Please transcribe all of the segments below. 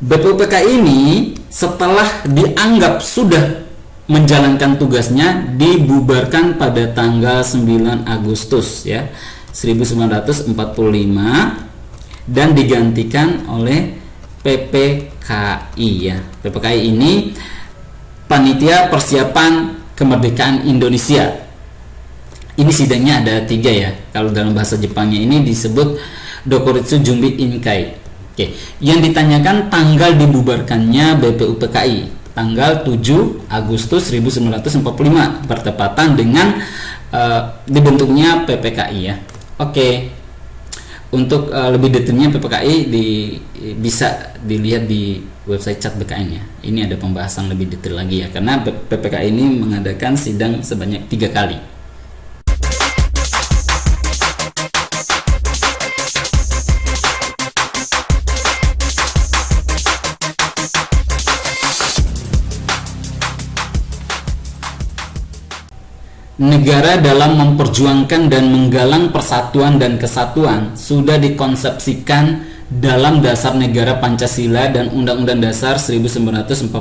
BPUPKI ini setelah dianggap sudah menjalankan tugasnya dibubarkan pada tanggal 9 Agustus ya 1945 dan digantikan oleh PPKI ya. PPKI ini Panitia Persiapan Kemerdekaan Indonesia. Ini sidangnya ada 3 ya. Kalau dalam bahasa Jepangnya ini disebut Dokuritsu Junbi Inkai. Oke, yang ditanyakan tanggal dibubarkannya BPUPKI, tanggal 7 Agustus 1945 bertepatan dengan dibentuknya PPKI ya. Oke. Untuk lebih detailnya PPKI bisa dilihat di website Chat BKN ya. Ini ada pembahasan lebih detail lagi ya, karena PPKI ini mengadakan sidang sebanyak 3 kali. Negara dalam memperjuangkan dan menggalang persatuan dan kesatuan sudah dikonsepsikan dalam Dasar Negara Pancasila dan Undang-Undang Dasar 1945.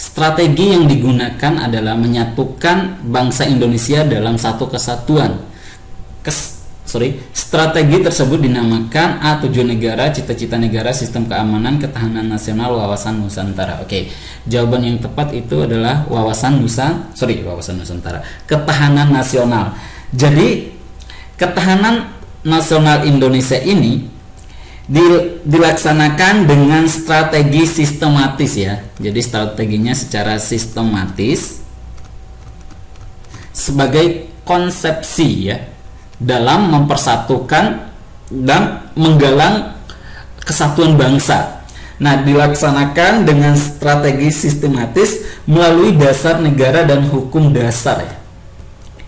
Strategi yang digunakan adalah menyatukan bangsa Indonesia dalam satu kesatuan. Strategi tersebut dinamakan A. Tujuan negara, cita-cita negara, sistem keamanan, ketahanan nasional, wawasan Nusantara. Oke, jawaban yang tepat itu adalah wawasan Nusantara, ketahanan nasional. Jadi ketahanan nasional Indonesia ini dilaksanakan dengan strategi sistematis ya. Jadi strateginya secara sistematis sebagai konsepsi ya, dalam mempersatukan dan menggalang kesatuan bangsa. Nah, dilaksanakan dengan strategi sistematis melalui dasar negara dan hukum dasar ya.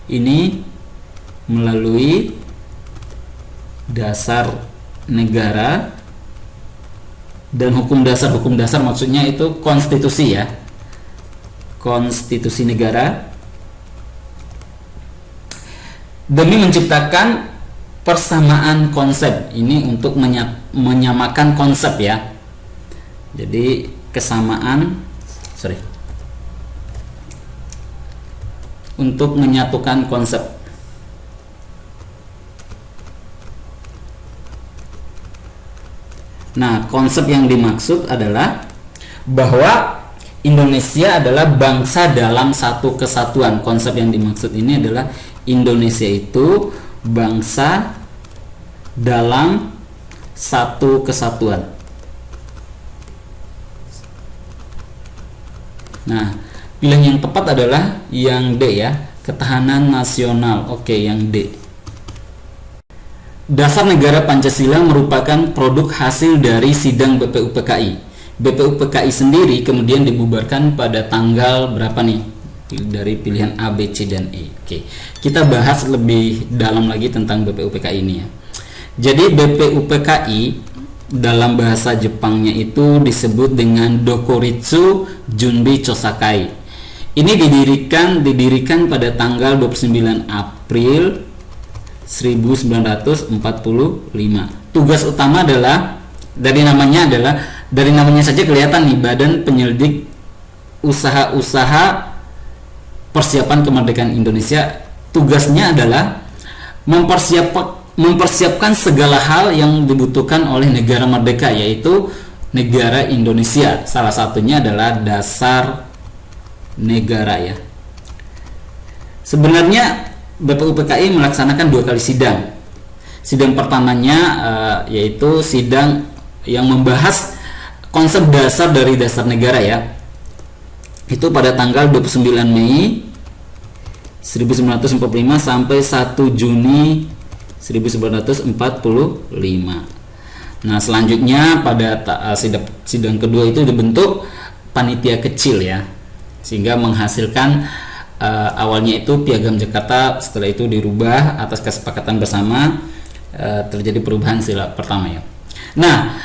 Ini melalui dasar negara dan hukum dasar. Hukum dasar maksudnya itu konstitusi ya. Konstitusi negara, demi menciptakan persamaan konsep. Ini untuk menyamakan konsep ya. Jadi untuk menyatukan konsep. Nah, konsep yang dimaksud adalah bahwa Indonesia adalah bangsa dalam satu kesatuan. Konsep yang dimaksud ini adalah Indonesia itu bangsa dalam satu kesatuan. Nah, pilihan yang tepat adalah yang D ya, ketahanan nasional. Oke, yang D. Dasar Negara Pancasila merupakan produk hasil dari sidang BPUPKI. BPUPKI sendiri kemudian dibubarkan pada tanggal berapa nih? Dari pilihan A, B, C, dan E. Oke, kita bahas lebih dalam lagi tentang BPUPKI ini ya. Jadi BPUPKI dalam bahasa Jepangnya itu disebut dengan Dokuritsu Junbi Chosakai. Ini didirikan pada tanggal 29 April 1945. Tugas utama adalah dari namanya saja kelihatan nih, Badan Penyelidik Usaha-usaha Persiapan Kemerdekaan Indonesia. Tugasnya adalah mempersiapkan segala hal yang dibutuhkan oleh negara merdeka, yaitu negara Indonesia. Salah satunya adalah dasar negara ya. Sebenarnya BPUPKI melaksanakan 2 kali sidang. Sidang pertamanya yaitu sidang yang membahas konsep dasar dari dasar negara ya. Itu pada tanggal 29 Mei 1945 sampai 1 Juni 1945. Nah, selanjutnya pada sidang kedua itu dibentuk panitia kecil ya, sehingga menghasilkan awalnya itu Piagam Jakarta, setelah itu dirubah atas kesepakatan bersama, terjadi perubahan sila pertama ya. Nah,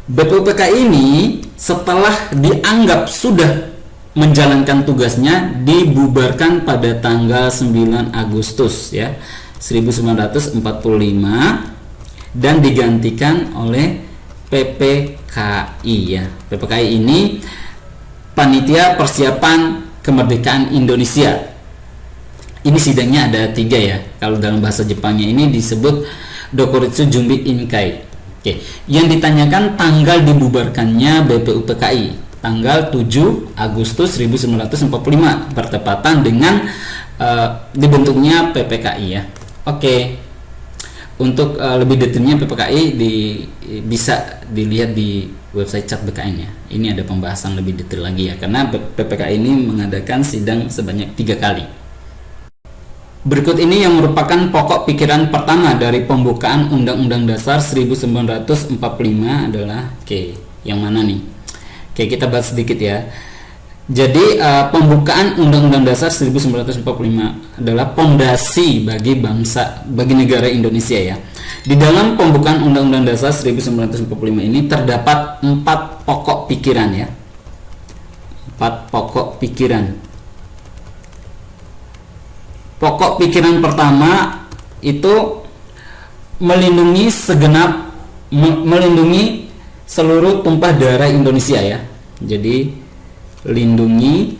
BPUPKI ini setelah dianggap sudah menjalankan tugasnya dibubarkan pada tanggal 9 Agustus ya 1945 dan digantikan oleh PPKI ya. PPKI ini Panitia Persiapan Kemerdekaan Indonesia. Ini sidangnya ada 3 ya. Kalau dalam bahasa Jepangnya ini disebut Dokuritsu Jumbi Inkai. Oke, yang ditanyakan tanggal dibubarkannya BPUPKI, tanggal 7 Agustus 1945 bertepatan dengan dibentuknya PPKI ya. Oke. Untuk lebih detailnya PPKI bisa dilihat di website Chat BKN ya. Ini ada pembahasan lebih detail lagi ya, karena PPKI ini mengadakan sidang sebanyak 3 kali. Berikut ini yang merupakan pokok pikiran pertama dari pembukaan Undang-Undang Dasar 1945 adalah yang mana nih? Kita bahas sedikit ya. Jadi pembukaan Undang-Undang Dasar 1945 adalah pondasi bagi negara Indonesia ya. Di dalam pembukaan Undang-Undang Dasar 1945 ini terdapat 4 pokok pikiran ya. 4 pokok pikiran. Pokok pikiran pertama itu melindungi seluruh tumpah darah Indonesia ya. Jadi lindungi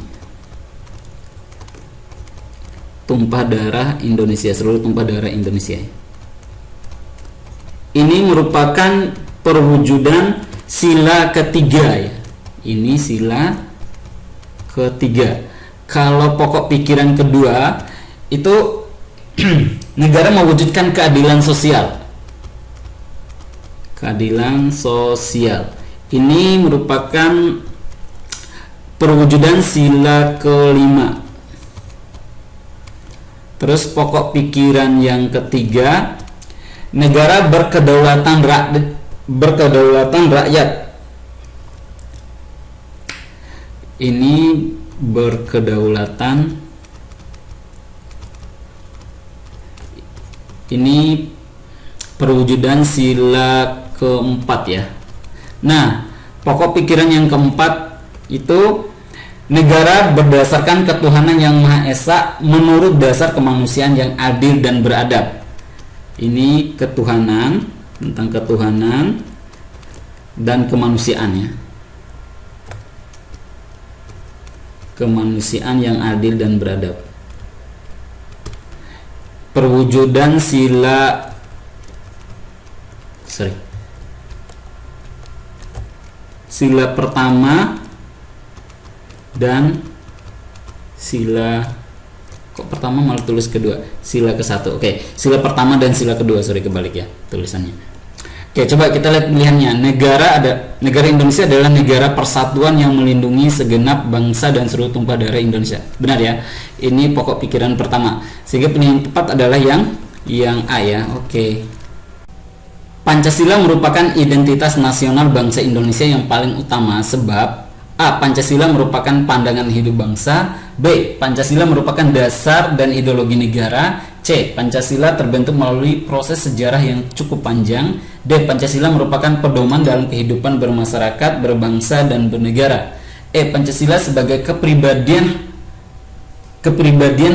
tumpah darah Indonesia, seluruh tumpah darah Indonesia. Ini merupakan perwujudan sila ketiga ya. Ini sila ketiga. Kalau pokok pikiran kedua itu negara mewujudkan keadilan sosial. Keadilan sosial. Ini merupakan perwujudan sila kelima. Terus pokok pikiran yang ketiga, negara berkedaulatan rakyat. Ini berkedaulatan. Ini perwujudan sila keempat ya. Nah, pokok pikiran yang keempat itu negara berdasarkan ketuhanan yang Maha Esa menurut dasar kemanusiaan yang adil dan beradab. Ini ketuhanan, tentang ketuhanan dan kemanusiaan ya. Kemanusiaan yang adil dan beradab. Perwujudan sila pertama dan sila pertama malah tulis kedua, sila ke-1. Sila pertama dan sila kedua, kebalik ya tulisannya. Coba kita lihat pilihannya. Negara Indonesia adalah negara persatuan yang melindungi segenap bangsa dan seluruh tumpah darah Indonesia. Benar ya? Ini pokok pikiran pertama. Sehingga pilihan tepat adalah yang A ya. Pancasila merupakan identitas nasional bangsa Indonesia yang paling utama sebab A. Pancasila merupakan pandangan hidup bangsa. B. Pancasila merupakan dasar dan ideologi negara. C. Pancasila terbentuk melalui proses sejarah yang cukup panjang. D. Pancasila merupakan pedoman dalam kehidupan bermasyarakat, berbangsa, dan bernegara. E. Pancasila sebagai kepribadian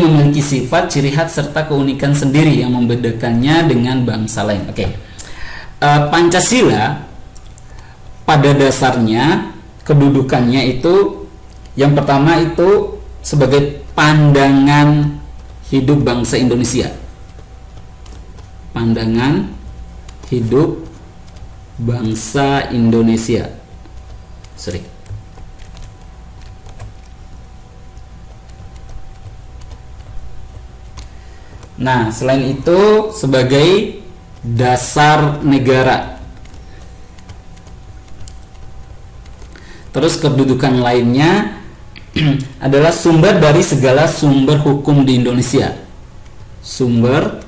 memiliki sifat, ciri khas, serta keunikan sendiri yang membedakannya dengan bangsa lain. Pancasila pada dasarnya kedudukannya itu yang pertama itu sebagai pandangan hidup bangsa Indonesia. Pandangan hidup bangsa Indonesia. Nah, selain itu sebagai dasar negara. Terus kedudukan lainnya adalah sumber dari segala sumber hukum di Indonesia. Sumber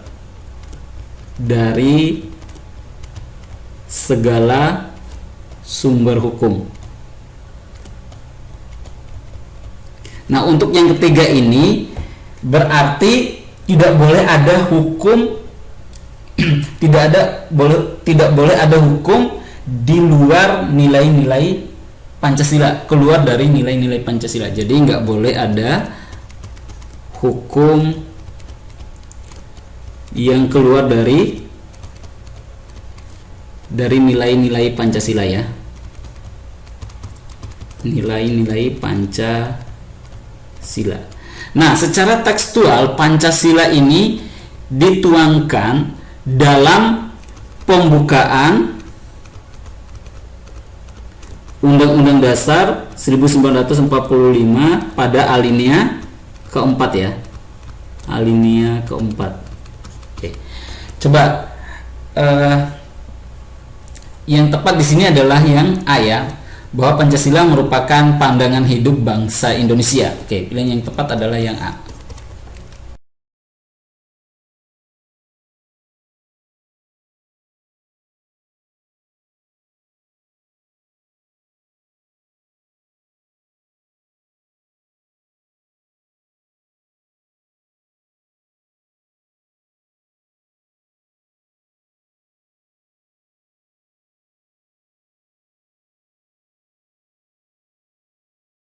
dari segala sumber hukum. Nah, untuk yang ketiga ini berarti tidak boleh ada hukum tidak boleh ada hukum di luar nilai-nilai Pancasila, keluar dari nilai-nilai Pancasila. Jadi nggak boleh ada hukum yang keluar dari dari nilai-nilai Pancasila ya. Nilai-nilai Pancasila. Nah, secara tekstual Pancasila ini dituangkan dalam pembukaan Undang-Undang Dasar 1945 pada alinea keempat ya. Alinea keempat. Oke. Coba yang tepat di sini adalah yang A ya, bahwa Pancasila merupakan pandangan hidup bangsa Indonesia. Oke, pilihan yang tepat adalah yang A.